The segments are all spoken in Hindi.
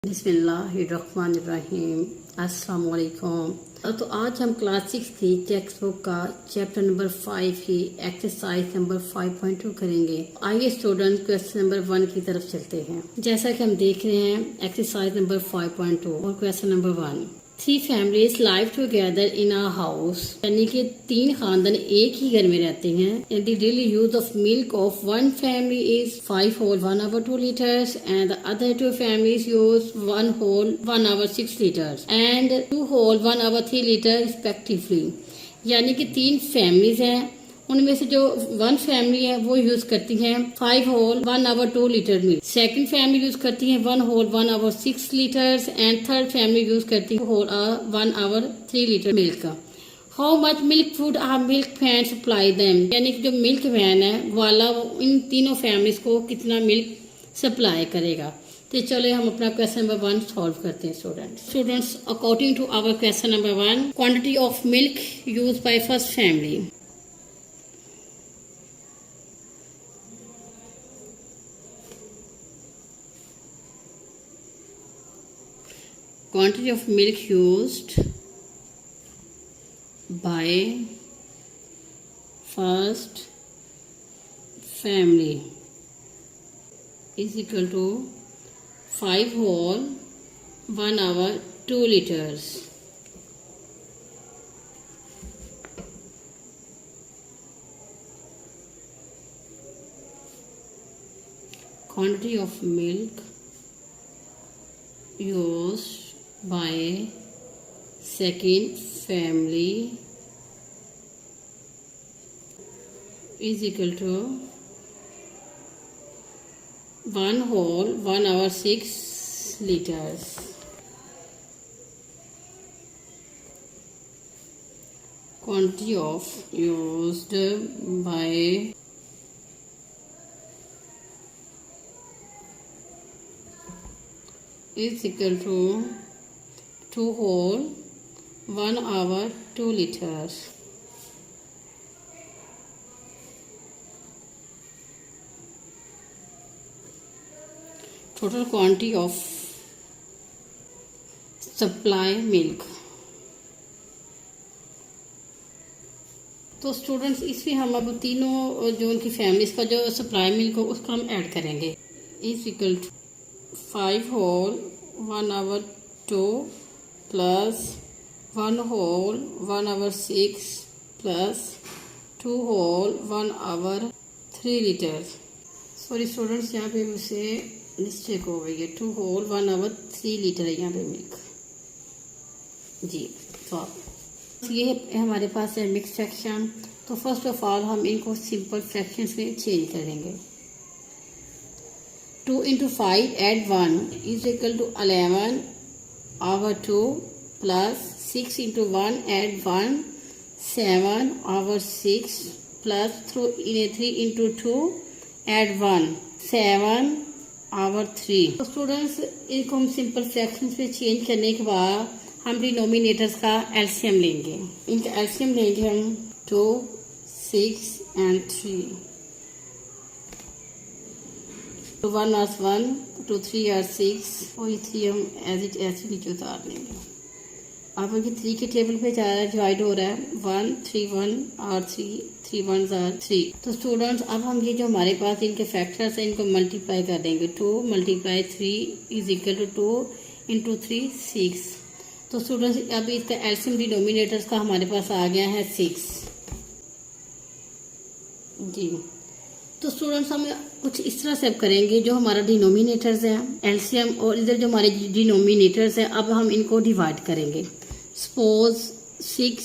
बिस्मिल्लाहिर्रहमानिर्रहीम। अस्सलाम वालेकुम। तो आज हम क्लास 6 की टेक्स्ट बुक का चैप्टर नंबर 5 की एक्सरसाइज नंबर 5.2 करेंगे। आइए स्टूडेंट क्वेश्चन नंबर 1 की तरफ चलते हैं। जैसा कि हम देख रहे हैं एक्सरसाइज नंबर 5.2 और question number 1। 3 families live together in a house, यानी कि 3 खानदान एक ही घर में रहते हैं। And the daily use of milk of one family is 5 whole 1 hour 2 liters, and the other 2 families use 1 whole 1 hour 6 liters and 2 whole 1 hour 3 liters respectively। यानी कि 3 फैमिलीज हैं, उनमें से जो 1 फैमिली है वो यूज करती है 5 whole 1 over 2 litre milk. Second family use करती है 1 whole 1 over 6 litres and third family use करती है whole 1 over 3 litre milk. How much milk food are milk van supply them, यानी कि जो मिल्क वैन है वाला इन तीनों फैमिलीज को कितना मिल्क सप्लाई करेगा। तो चलो हम अपना क्वेश्चन नंबर 1 सॉल्व करते हैं students. According to our question number 1, quantity of milk use by first family. Quantity of milk used by first family is equal to 5 whole 1 hour 2 liters. Quantity of milk used by second family is equal to 1 whole 1 hour 6 liters. Quantity of used by is equal to 2 whole 1 hour 2 liters. Total quantity of supply milk। तो स्टूडेंट्स इसमें हम अब तीनों जो उनकी फैमिलीज का जो सप्लाई मिल्क हो उसको हम ऐड करेंगे। Is equal to 5 whole 1 over 2 plus 1 whole 1 over 6 plus 2 whole 1 over 3 litre. Sorry students, यहाँ पे मुझसे मिस्टेक हो गई है। 2 होल 1 आवर 3 लीटर है यहाँ पे मिल्क जी। तो ये हमारे पास है मिक्स फ्रैक्शन। तो फर्स्ट ऑफ ऑल हम इनको सिंपल फ्रैक्शंस में चेंज करेंगे। 2 into 5 add 1 is equal to 11 over 2 plus 6 into 1 add 1 7 over 6 plus 3 into 2 add 1 7 over 3। तो स्टूडेंट्स इनको हम सिंपल फ्रैक्शंस में चेंज करने के बाद हम डिनोमिनेटर्स का एलसीएम लेंगे। इनका एलसीएम लेंगे हम 2 6 and 3। तो 1 और 1 2 3 और 6 वही 3 हम एज इट ऐसे नीचे उतार लेंगे। अब उनकी 3 के टेबल पे जा रहा है, डिवाइड हो रहा है 1 3 1 और 3 1 और 3। तो स्टूडेंट्स अब हम ये जो हमारे पास इनके फैक्टर्स हैं इनको मल्टीप्लाई कर देंगे। 2 × 3 इज इक्वल टू 2 × 3 6। तो स्टूडेंट्स अब इसका एलसीएम डिनोमिनेटर्स का हमारे पास आ गया है 6 जी। तो स्टूडेंट्स हम कुछ इस तरह से अब करेंगे, जो हमारा डिनोमिनेटर्स है एलसीएम और इधर जो हमारे डिनोमिनेटर्स है अब हम इनको डिवाइड करेंगे। Suppose 6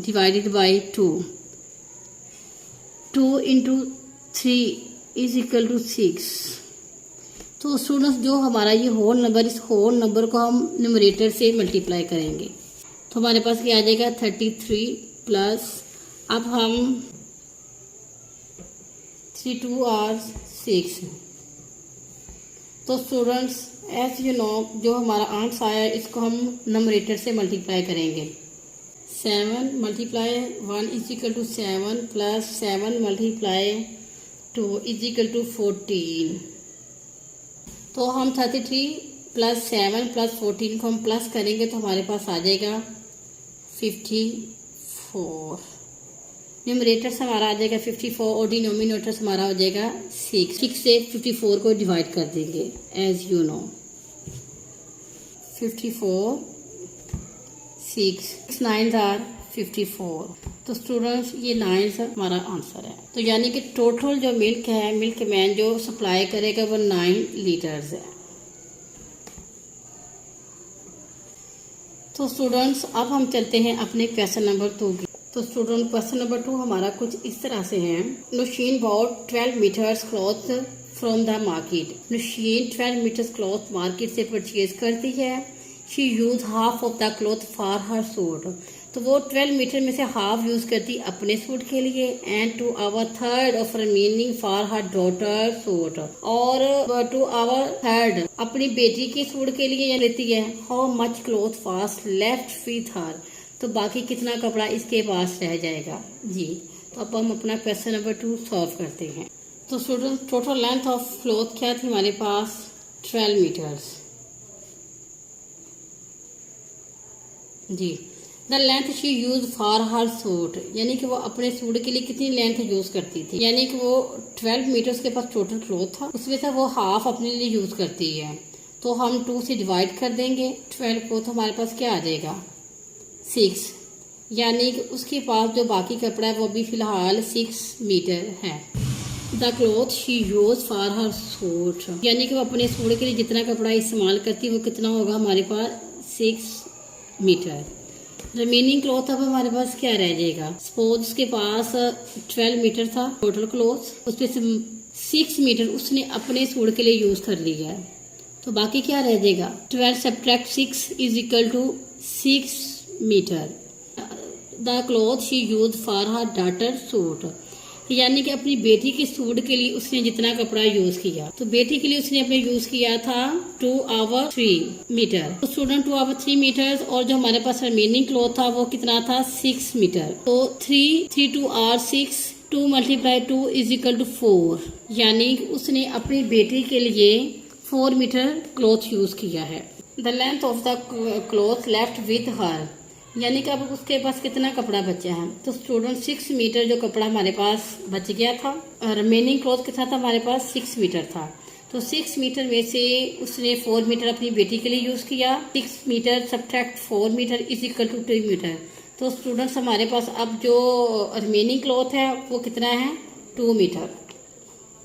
divided by 2 × 3 is equal to 6। तो स्टूडेंट्स जो हमारा ये होल नंबर, इस होल नंबर को हम न्यूमरेटर से मल्टीप्लाई करेंगे तो हमारे पास क्या आ जाएगा 33 प्लस अब हम 3 2 और 6। तो स्टूडेंट्स एज यू नो जो हमारा आंसर आया इसको हम नंबरेटर से मल्टीप्लाई करेंगे। 7 multiply 1 is equal to 7 plus 7 multiply 2 is equal to 14। तो हम 33 प्लस 7 प्लस 14 को हम प्लस करेंगे तो हमारे पास आ जाएगा 54। न्यूमरेटर्स हमारा आ जाएगा 54 और डिनोमिनेटर्स हमारा हो जाएगा 6 से 54 को डिवाइड कर देंगे एज यू नो। 54 6 9 आर 54। तो स्टूडेंट्स ये 9 हमारा आंसर है। तो यानी कि टोटल जो मिल्क है, मिल्क मैन जो सप्लाई करेगा वो 9 लीटर्स है। तो स्टूडेंट्स अब हम चलते हैं अपने क्वेश्चन नंबर 2 की। तो स्टूडेंट क्वेश्चन नंबर 2 हमारा कुछ इस तरह से है। Nushin bought 12 metres cloth from the market. Nushin 12 metres cloth market से परचेज करती है। She use half of the cloth for her suit. तो वो 12 मीटर में से हाफ यूज करती अपने सूट के लिए and two over third of remaining for her daughter suit. और टू आवर थर्ड अपनी बेटी के सूट के लिए लेती है। How much cloth was left with her. तो बाकी कितना कपड़ा इसके पास रह जाएगा जी। तो अब हम अपना क्वेश्चन नंबर 2 सॉल्व करते हैं। तो student total length of cloth क्या थी हमारे पास 12 मीटर्स जी। The length she use for her suit, यानी कि वो अपने सूट के लिए कितनी लेंथ यूज करती थी। यानी कि वो 12 मीटर्स के पास टोटल क्लॉथ था, उसमें से वो हाफ अपने लिए यूज करती है। तो हम 2 से डिवाइड कर देंगे 12 को, तो हमारे पास क्या आ जाएगा 6। यानी कि उसके पास जो बाकी कपड़ा है वो भी फिलहाल 6 मीटर है। The cloth she use for her suit, यानी कि वो अपने सूट के लिए जितना कपड़ा इस्तेमाल करती है वो कितना होगा हमारे पास 6 मीटर। रिमेनिंग क्लॉथ अब हमारे पास क्या रह जाएगा। सपोज उसके पास 12 मीटर था टोटल क्लॉथ, उसमें से 6 मीटर उसने अपने सूट के लिए यूज कर लिया है। तो बाकी क्या रह जाएगा 12 subtract 6 is equal to 6 metre. The cloth she use for her daughter suit, यानी कि अपनी बेटी के सूट के लिए उसने जितना कपड़ा यूज किया। तो बेटी के लिए उसने अपने यूज किया था 2 आवर 3 मीटर। तो स्टूडेंट 2 आवर 3 मीटर और जो हमारे पास रिमेनिंग क्लॉथ था वो कितना था 6 मीटर। तो 3 2 are 6, 2 multiply 2 is equal to 4, यानी कि उसने अपनी बेटी के लिए 4 मीटर क्लॉथ यूज किया है। The length of the cloth left with हर, यानी कि अब उसके पास कितना कपड़ा बचा है। तो स्टूडेंट 6 मीटर जो कपड़ा हमारे पास बच गया था, रिमेनिंग क्लॉथ कितना था हमारे पास 6 मीटर था। तो 6 मीटर में से उसने 4 मीटर अपनी बेटी के लिए यूज किया। 6 metre subtract 4 metre is equal to 2 metre. तो स्टूडेंट्स हमारे पास अब जो रिमेनिंग क्लॉथ है वो कितना है 2 मीटर।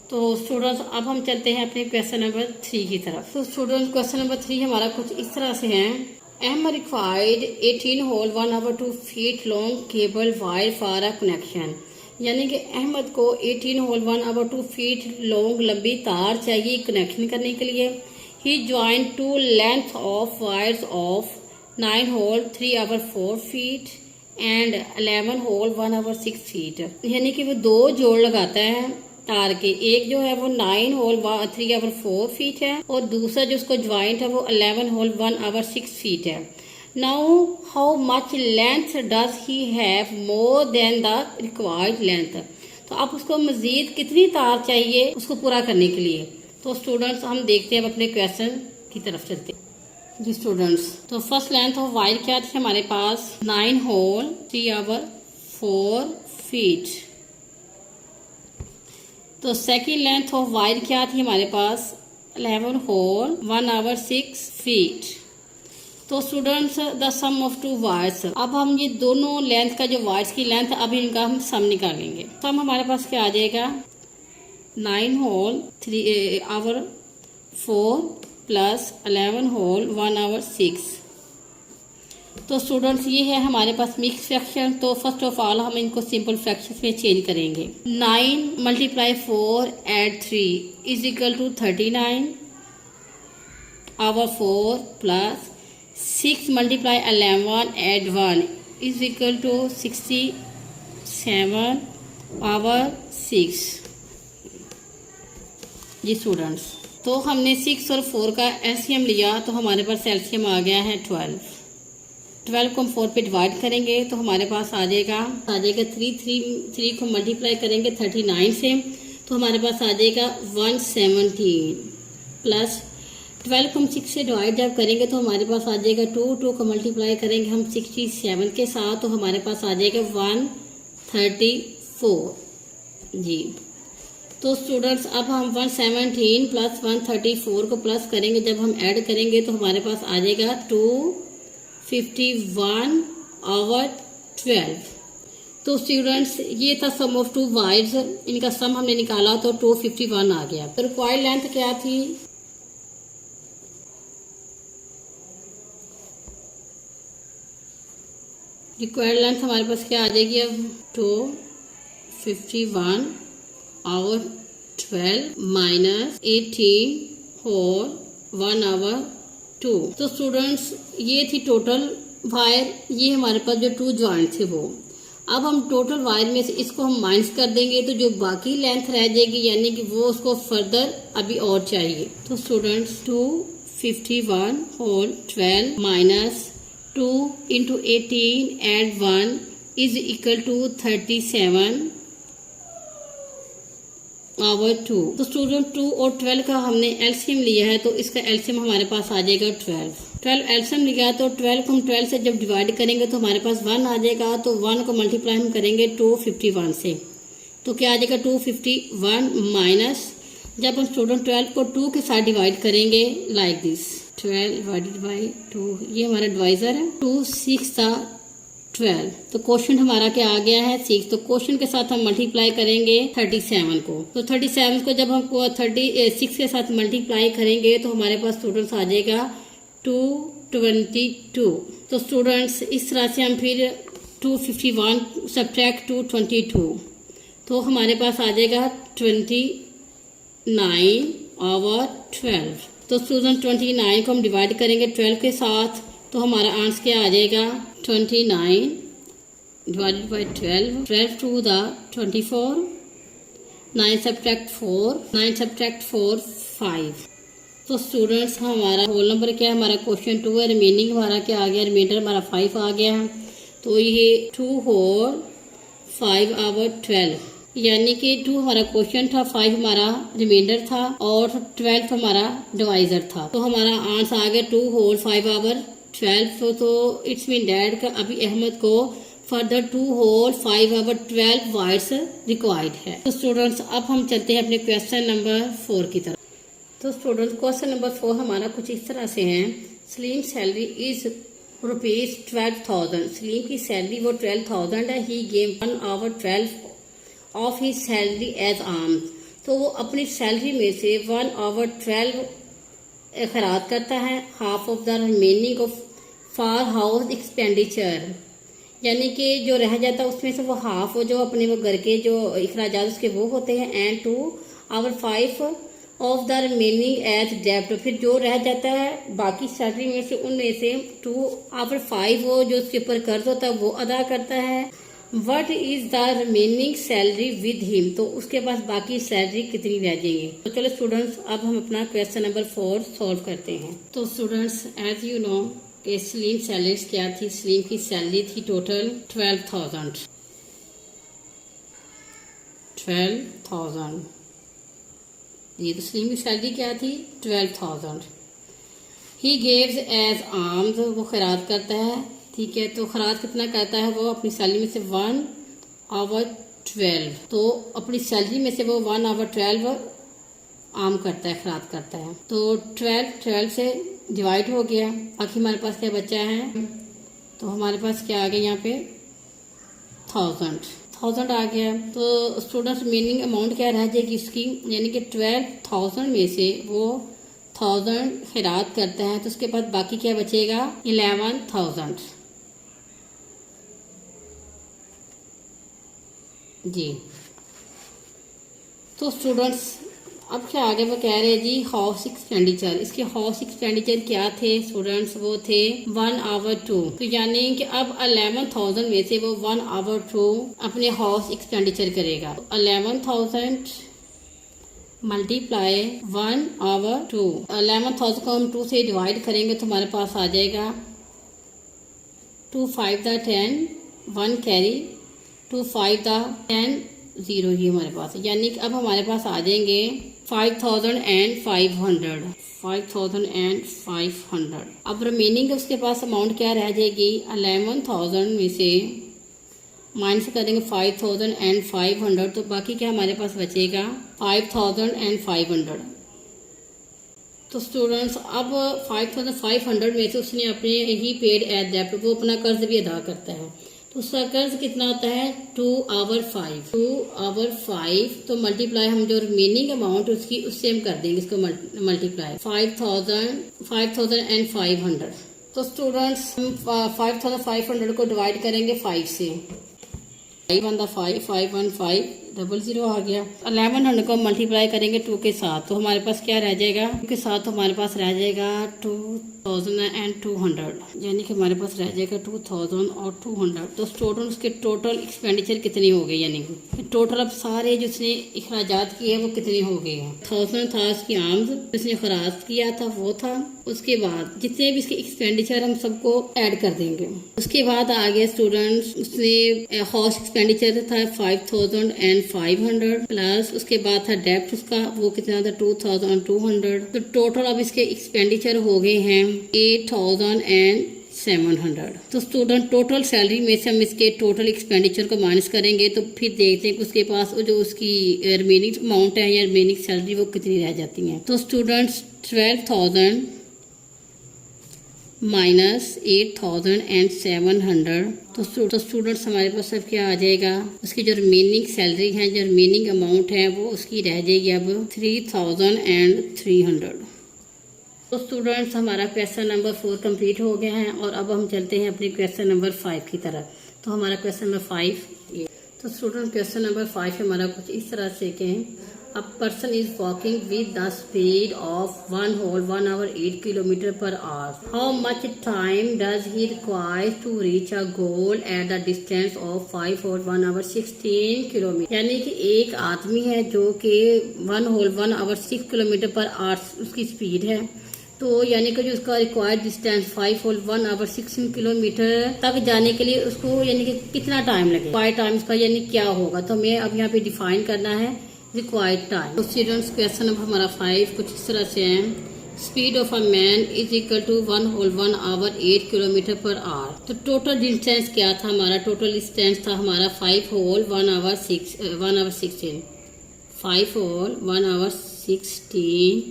तो स्टूडेंट्स अब हम चलते हैं अपने क्वेश्चन नंबर 3 की तरफ। तो स्टूडेंट्स क्वेश्चन नंबर 3 हमारा कुछ इस तरह से है। Emma required 18 hole 1 hour 2 feet long cable wire for a connection, यानी कि अहमद को 18 होल 1 hour 2 feet long लंबी तार चाहिए कनेक्शन करने के लिए। He joined 2 length of wires of 9 hole 3 hour 4 feet and 11 hole 1 hour 6 feet, यानी कि वो 2 जोड़ लगाता है तार के। एक जो है वो 9 होल 3 आवर 4 फीट है और दूसरा जो उसको ज्वाइंट है वो 11 होल 1 आवर 6 फीट है। Now how much length does he have more than the required length. तो अब उसको मजीद कितनी तार चाहिए उसको पूरा करने के लिए। तो स्टूडेंट्स हम देखते हैं अब अपने क्वेश्चन की तरफ चलते हैं जी। स्टूडेंट्स तो फर्स्ट लेंथ ऑफ वायर क्या थी हमारे पास 9 होल 3 आवर 4 फीट। तो सेकेंड लेंथ ऑफ वायर क्या थी हमारे पास 11 होल 1 आवर 6 फीट। तो students the sum of 2 wires, अब हम ये दोनों लेंथ का जो वायर्स की लेंथ अभी इनका हम सम निकालेंगे। सम हमारे पास क्या आ जाएगा 9 whole 3 over 4 plus 11 whole 1 over 6। तो स्टूडेंट्स ये है हमारे पास मिक्स फ्रैक्शन। तो फर्स्ट ऑफ ऑल हम इनको सिंपल फ्रैक्शन में चेंज करेंगे। 9 multiply 4 add 3 is equal to 39 over 4 plus 6 multiply 11 add 1 is equal to 67 over 6 जी। स्टूडेंट्स तो हमने 6 और 4 का एलसीएम लिया तो हमारे पास एलसीएम आ गया है 12 को हम 4 पे डिवाइड करेंगे तो हमारे पास आ जाएगा 3 को मल्टीप्लाई करेंगे 39 से तो हमारे पास आ जाएगा 117 प्लस 12 को हम 6 से डिवाइड जब करेंगे तो हमारे पास आ जाएगा 2 को मल्टीप्लाई करेंगे हम 67 के साथ तो हमारे पास आ जाएगा 134 जी। तो स्टूडेंट्स अब हम 117 प्लस 134 को प्लस करेंगे, जब हम ऐड करेंगे तो हमारे पास आ जाएगा 251/12। तो स्टूडेंट्स ये था सम ऑफ टू वाइड्स, इनका सम हमने निकाला तो 251 आ गया। तो रिक्वायर्ड लेंथ क्या थी? रिक्वायर्ड लेंथ हमारे पास क्या आ जाएगी अब 251/12 माइनस 18 और 1/2। तो स्टूडेंट्स ये थी टोटल वायर, ये हमारे पास जो 2 जॉइंट थे वो। अब हम टोटल वायर में से इसको हम माइनस कर देंगे तो जो बाकी लेंथ रह जाएगी यानी कि वो उसको फर्दर अभी और चाहिए। तो students 251/12 minus 2 into 18 and 1 is equal to 37/2। तो स्टूडेंट 2 और 12 का हमने एलसीएम लिया है तो इसका एलसीएम हमारे पास आ जाएगा 12 एलसीएम लिया है तो 12 को हम 12 से जब डिवाइड करेंगे तो हमारे पास 1 आ जाएगा। तो 1 को मल्टीप्लाई हम करेंगे 251 से तो क्या आ जाएगा 251 माइनस, जब हम स्टूडेंट 12 को 2 के साथ डिवाइड करेंगे लाइक दिस 12 डिवाइडेड बाई 2, ये हमारा डिवाइजर है। 2 6 12 तो क्वेश्चन हमारा क्या आ गया है 6। तो क्वेश्चन के साथ हम मल्टीप्लाई करेंगे 37 को। तो 37 को जब हम 36 के साथ मल्टीप्लाई करेंगे तो हमारे पास स्टूडेंट्स आ जाएगा 222। तो स्टूडेंट्स इस तरह से हम फिर 251 सब्ट्रैक्ट 222 तो हमारे पास आ जाएगा 29/12। तो स्टूडेंट 29 को हम डिवाइड करेंगे 12 के साथ तो हमारा आंसर क्या आ जाएगा 29 divided by 12 to the 24, 9 subtract 4 5। तो स्टूडेंट्स हमारा होल नंबर क्या है, हमारा क्वेश्चन 2 है, रिमेनिंग हमारा क्या आ गया, रिमाइंडर हमारा 5 आ गया है। तो ये 2 होल 5/12 यानी कि 2 हमारा क्वेश्चन था, 5 हमारा रिमाइंडर था और 12 हमारा डिवाइजर था। तो हमारा आंसर आ गया 2 होल 5/12। तो इट्स मीन डैट का अभी अहमद को फर्दर 2 होल 5/12 वाइड्स रिक्वायर्ड है। तो स्टूडेंट्स अब हम चलते हैं अपने क्वेश्चन नंबर 4 की तरफ। तो स्टूडेंट्स क्वेश्चन नंबर 4 हमारा कुछ इस तरह से है। Salim salary is ₹12,000। सलीम की सैलरी वो 12,000 है। He gave 1/12 of he salary as arm. तो वो अपनी सैलरी में से 1/12 खराज करता है। Half of the remaining of for house expenditure यानी कि जो रह जाता है उसमें से वो हाफ जो अपने वो घर के जो अखराजात उसके वो होते हैं। And 2/5 of the remaining as डेब्ट। फिर जो रह जाता है बाकी सैलरी में से उनमें से 2/5 वो जो उसके ऊपर कर्ज होता है वो अदा करता है। What is the remaining salary with him. तो उसके पास बाकी सैलरी कितनी रह जाएगी। तो चलो स्टूडेंट्स अब हम अपना क्वेश्चन नंबर 4 सॉल्व करते हैं। तो स्टूडेंट्स एज यू नो कि सलीम सैलरी क्या थी, सलीम की सैलरी थी टोटल 12,000। ये तो सलीम की सैलरी क्या थी 12,000। ही गेव्स एज आर्म्स वो खैरात करता है, ठीक है। तो खैरात कितना करता है वो अपनी सैलरी में से 1/12। तो अपनी सैलरी में से वो 1/12 आर्म करता है, खैरात करता है। तो 12 से डिवाइड हो गया। बाकी हमारे पास क्या बचा है, तो हमारे पास क्या आ गया यहाँ पे 1000 आ गया। तो स्टूडेंट्स मीनिंग अमाउंट क्या रह जाएगी इसकी, यानी कि 12,000 में से वो 1000 खैरात करता है तो उसके बाद बाकी क्या बचेगा 11,000 जी। तो स्टूडेंट्स अब क्या आगे वो कह रहे हैं जी हाउस एक्सपेंडिचर। इसके हाउस एक्सपेंडिचर क्या थे स्टूडेंट्स, वो थे 1/2। तो यानी कि अब 11,000 में से वो 1/2 अपने हाउस एक्सपेंडिचर करेगा। 11,000 मल्टीप्लाई 1/2। 11,000 को हम 2 से डिवाइड करेंगे तो हमारे पास आ जाएगा 2 5 द 10 1 कैरी 2 5 द 10 0 ही हमारे पास, यानी कि अब हमारे पास आ जाएंगे 5,500 5,500। अब रिमेनिंग उसके पास अमाउंट क्या रह जाएगी, 11,000 में से माइनस करेंगे 5,500, तो बाकी क्या हमारे पास बचेगा 5,500। तो स्टूडेंट्स अब 5,500 में से उसने अपने ही पेड एज डेब्ट, वो अपना कर्ज भी अदा करता है, तो उसका कर्ज कितना होता है 2/5, तो मल्टीप्लाई हम जो रिमेनिंग अमाउंट उसकी उससे हम कर देंगे इसको मल्टीप्लाई 5,500। तो स्टूडेंट्स हम 5,500 को डिवाइड करेंगे 5 से, 5 1 5 5 1 5 00 आ गया। 1100 को मल्टीप्लाई करेंगे 2 के साथ, तो हमारे पास क्या रह जाएगा, 2 के साथ हमारे पास रह जाएगा 2,200, यानी कि हमारे पास रह जाएगा 2,200। तो स्टूडेंट उसके टोटल एक्सपेंडिचर कितनी हो गई, यानी कि टोटल अब सारे जो उसने अखराजात किए वो कितने हो गए हैं। 1000 था उसकी आमद, उसने खराज किया था वो था, उसके बाद जितने भी इसके एक्सपेंडिचर हम सबको ऐड कर देंगे। उसके बाद आगे स्टूडेंट्स उसने हाउस एक्सपेंडिचर था 5,500 प्लस उसके बाद था डेब्ट उसका, वो कितना था 2,200। तो टोटल अब इसके एक्सपेंडिचर हो गए हैं 8,700। तो स्टूडेंट टोटल सैलरी में से हम इसके टोटल एक्सपेंडिचर को माइनस करेंगे, तो फिर देखते हैं कि उसके पास जो उसकी रिमेनिंग अमाउंट है या रिमेनिंग सैलरी वो कितनी रह जाती है। तो स्टूडेंट्स 12,000 माइनस 8,700, तो स्टूडेंट्स हमारे पास अब क्या आ जाएगा, उसकी जो रिमेनिंग सैलरी है, जो रिमेनिंग अमाउंट है वो उसकी रह जाएगी अब 3,300। तो स्टूडेंट्स हमारा क्वेश्चन नंबर 4 कंप्लीट हो गया है और अब हम चलते हैं अपने क्वेश्चन नंबर 5 की तरफ। तो हमारा क्वेश्चन नंबर 5 ये, तो स्टूडेंट क्वेश्चन नंबर 5 हमारा कुछ इस तरह से कि A person is walking with the speed of 1 hour 8 km/h. How much time does he require to reach a goal at the distance of 5 hour 16 km? यानी कि एक आदमी है जो कि 1 hour 6 km/h उसकी स्पीड है, तो यानी कि जो उसका रिक्वायर्ड डिस्टेंस 5 hour 16 किलोमीटर तक जाने के लिए उसको यानी कि कितना टाइम लगेगा, रिक्वायर्ड टाइम उसका यानी क्या होगा। तो हमें अब यहाँ पे डिफाइन करना है रिक्वायर्ड टाइम। तो स्टूडेंट्स क्वेश्चन नंबर हमारा 5 कुछ इस तरह से है, speed of a man is equal to 1 hour 8 km/h। तो टोटल डिस्टेंस क्या था हमारा, टोटल डिस्टेंस था हमारा 5 hour 16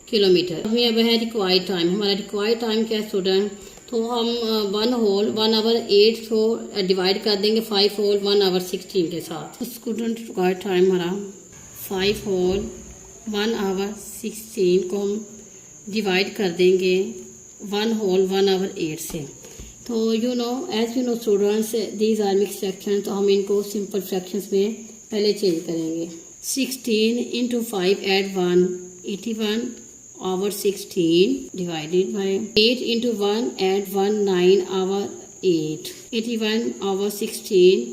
किलोमीटर। हमें अब है रिक्वायर्ड टाइम, हमारा रिक्वायर्ड टाइम क्या है स्टूडेंट, तो हम 1 hour 8 को डिवाइड कर देंगे 5 hour 16 के साथ। तो स्टूडेंट रिक्वायर्ड टाइम हमारा 5 hour 16 को हम डिवाइड कर देंगे 1 hour 8 से। तो as you know students these are mix fraction, तो हम इनको सिंपल फ्रैक्शंस में पहले चेंज करेंगे। 16 into 5 add 1 81 hour 16 divided by 8 into 1 add 1 9 hour 8 81 hour 16।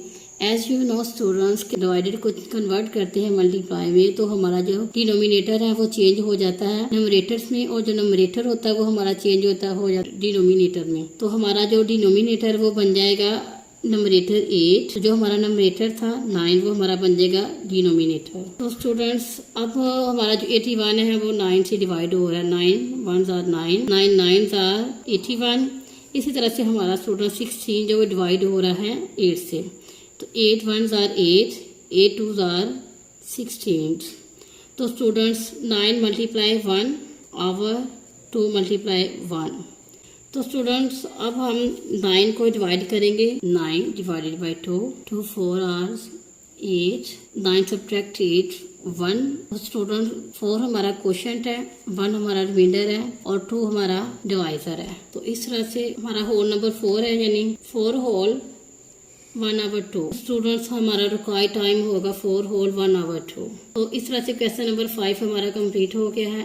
As you know students divided को कन्वर्ट करते हैं मल्टीप्लाई में, तो हमारा जो डिनोमिनेटर है वो चेंज हो जाता है न्यूमरेटर्स में, और जो नंबरेटर होता है वो हमारा चेंज होता हो जाता है डिनोमिनेटर में। तो हमारा जो डिनोमिनेटर वो बन जाएगा नंबरेटर 8, जो हमारा नंबरेटर था 9 वो हमारा बन जाएगा डिनोमिनेटर। तो स्टूडेंट्स अब हमारा जो 81 है वो 9 से डिवाइड हो रहा है, 9 1s are 9 9 9s are 81। इसी तरह से हमारा स्टूडेंट 16 जो डिवाइड हो रहा है 8 से, तो 8 1s are 8 8 2s are 16। तो स्टूडेंट्स 9 मल्टीप्लाई 1 आवर 2 मल्टीप्लाई 1। तो स्टूडेंट्स अब हम 9 को डिवाइड करेंगे, 9 divided by 2 2 4 hours 8 9 subtract 8 1। Student 4 हमारा क्वोशंट है, 1 हमारा रिमाइंडर है और 2 हमारा डिवाइजर है। तो इस तरह से हमारा होल नंबर 4 है, यानी 4 होल 1 hour 2। स्टूडेंट्स हमारा रिक्वायर्ड टाइम होगा 4 होल 1 hour 2। तो इस तरह से क्वेश्चन नंबर 5 हमारा कंप्लीट हो गया है।